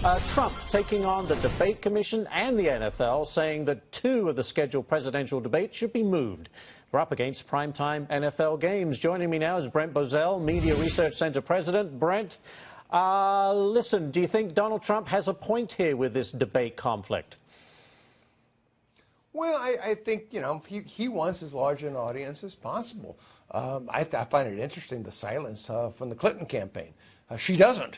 Trump taking on the debate commission and the NFL, saying that 2 of the scheduled presidential debates should be moved. We're up against primetime NFL games. Joining me now is Brent Bozell, Media Research Center president. Brent, listen, do you think Donald Trump has a point here with this debate conflict? Well, I think, he wants as large an audience as possible. I find it interesting, the silence from the Clinton campaign. She doesn't.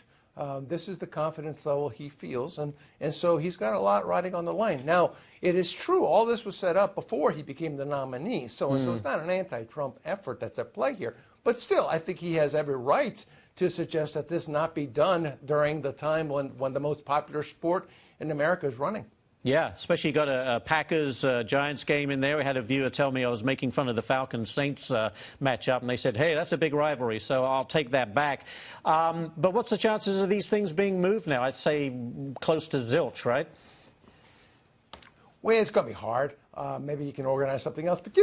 This is the confidence level he feels, and so he's got a lot riding on the line. Now, it is true, all this was set up before he became the nominee, so it's not an anti-Trump effort that's at play here. But still, I think he has every right to suggest that this not be done during the time when the most popular sport in America is running. Yeah, especially you got a Packers-Giants game in there. We had a viewer tell me I was making fun of the Falcons-Saints matchup, and they said, hey, that's a big rivalry, so I'll take that back. But what's the chances of these things being moved now? I'd say close to zilch, right? Well, it's going to be hard. Maybe you can organize something else. But,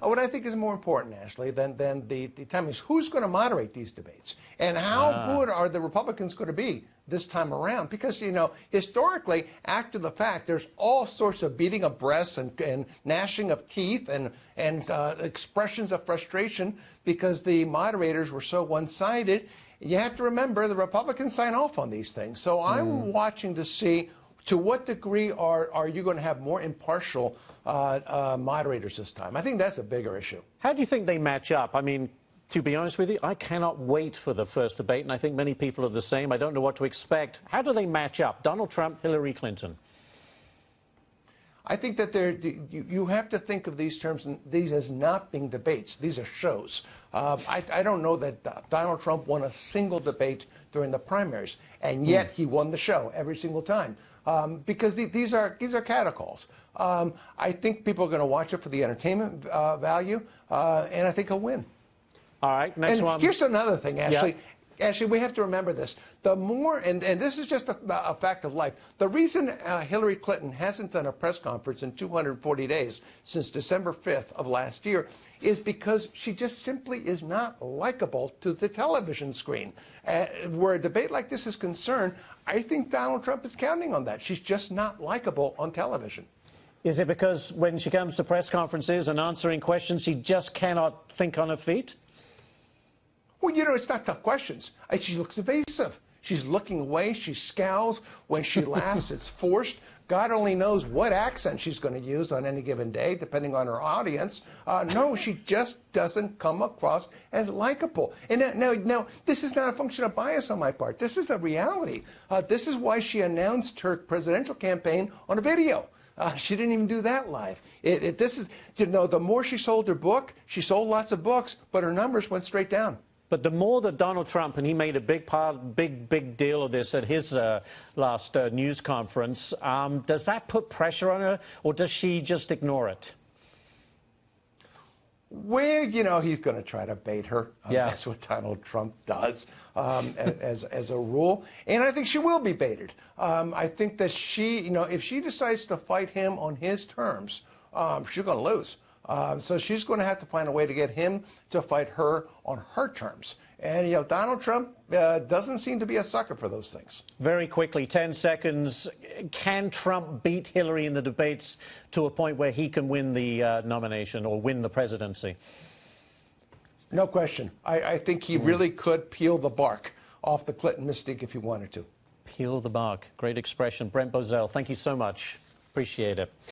what I think is more important, Ashley, than the time is who's going to moderate these debates? And how good are the Republicans going to be this time around? Because, historically, after the fact, there's all sorts of beating of breasts and gnashing of teeth and expressions of frustration because the moderators were so one-sided. You have to remember the Republicans sign off on these things. So I'm watching to see to what degree are you going to have more impartial moderators this time? I think that's a bigger issue. How do you think they match up? I mean, to be honest with you, I cannot wait for the first debate, and I think many people are the same. I don't know what to expect. How do they match up? Donald Trump, Hillary Clinton. I think that you have to think of these terms, these as not being debates. These are shows. I don't know that Donald Trump won a single debate during the primaries, and yet he won the show every single time. Because these are catacalls. I think people are going to watch it for the entertainment value, and I think he'll win. All right, next one. Here's another thing, Ashley. Yeah. Ashley, we have to remember this. The more, and this is just a fact of life, the reason Hillary Clinton hasn't done a press conference in 240 days since December 5th of last year is because she just simply is not likable to the television screen. Where a debate like this is concerned, I think Donald Trump is counting on that. She's just not likable on television. Is it because when she comes to press conferences and answering questions, she just cannot think on her feet? Well, it's not tough questions. She looks evasive. She's looking away. She scowls. When she laughs, it's forced. God only knows what accent she's going to use on any given day, depending on her audience. No, she just doesn't come across as likable. And now, this is not a function of bias on my part. This is a reality. This is why she announced her presidential campaign on a video. She didn't even do that live. This is, the more she sold her book, she sold lots of books, but her numbers went straight down. But the more that Donald Trump, and he made a big deal of this at his last news conference, does that put pressure on her, or does she just ignore it? Well, he's going to try to bait her. That's what Donald Trump does as a rule. And I think she will be baited. I think that she, if she decides to fight him on his terms, she's going to lose. So she's going to have to find a way to get him to fight her on her terms. And, Donald Trump doesn't seem to be a sucker for those things. Very quickly, 10 seconds. Can Trump beat Hillary in the debates to a point where he can win the nomination or win the presidency? No question. I think he really could peel the bark off the Clinton mystique if he wanted to. Peel the bark. Great expression. Brent Bozell, thank you so much. Appreciate it.